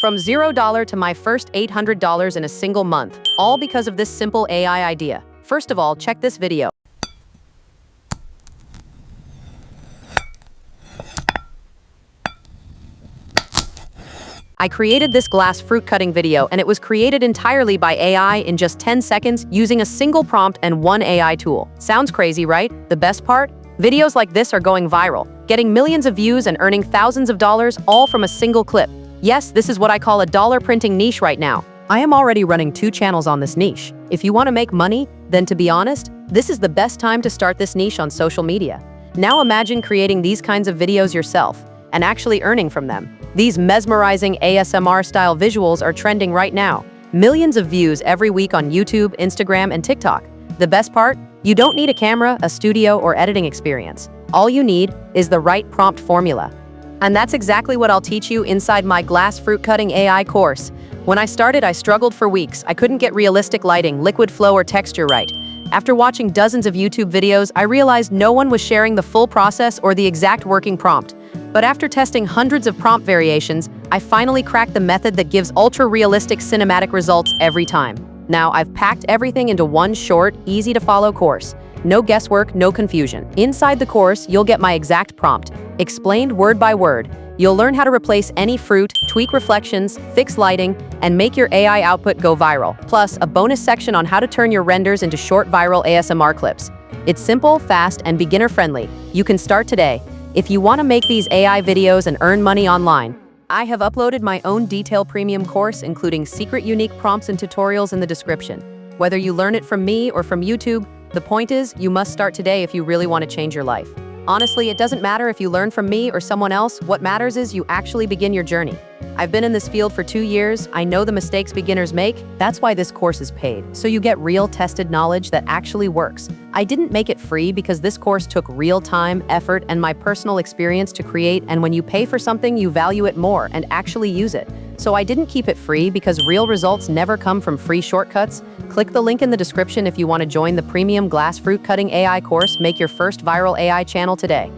From $0 to my first $800 in a single month, all because of this simple AI idea. First of all, check this video. I created this glass fruit cutting video, and it was created entirely by AI in just 10 seconds using a single prompt and one AI tool. Sounds crazy, right? The best part? Videos like this are going viral, getting millions of views and earning thousands of dollars, all from a single clip. Yes, this is what I call a dollar printing niche right now. I am already running 2 channels on this niche. If you want to make money, then to be honest, this is the best time to start this niche on social media. Now imagine creating these kinds of videos yourself and actually earning from them. These mesmerizing ASMR-style visuals are trending right now. Millions of views every week on YouTube, Instagram, and TikTok. The best part? You don't need a camera, a studio, or editing experience. All you need is the right prompt formula. And that's exactly what I'll teach you inside my glass fruit cutting AI course. When I started, I struggled for weeks. I couldn't get realistic lighting, liquid flow, or texture right. After watching dozens of YouTube videos, I realized no one was sharing the full process or the exact working prompt. But after testing hundreds of prompt variations, I finally cracked the method that gives ultra-realistic cinematic results every time. Now, I've packed everything into one short, easy-to-follow course. No guesswork, no confusion. Inside the course, you'll get my exact prompt, explained word by word. You'll learn how to replace any fruit, tweak reflections, fix lighting, and make your AI output go viral. Plus, a bonus section on how to turn your renders into short viral ASMR clips. It's simple, fast, and beginner-friendly. You can start today. If you want to make these AI videos and earn money online, I have uploaded my own detailed premium course, including secret unique prompts and tutorials in the description. Whether you learn it from me or from YouTube, the point is, you must start today if you really want to change your life. Honestly, it doesn't matter if you learn from me or someone else. What matters is you actually begin your journey. I've been in this field for 2 years. I know the mistakes beginners make. That's why this course is paid, so you get real tested knowledge that actually works. I didn't make it free because this course took real time, effort, and my personal experience to create, and when you pay for something, you value it more and actually use it. So I didn't keep it free because real results never come from free shortcuts. Click the link in the description if you want to join the premium glass fruit cutting AI course. Make your first viral AI channel today.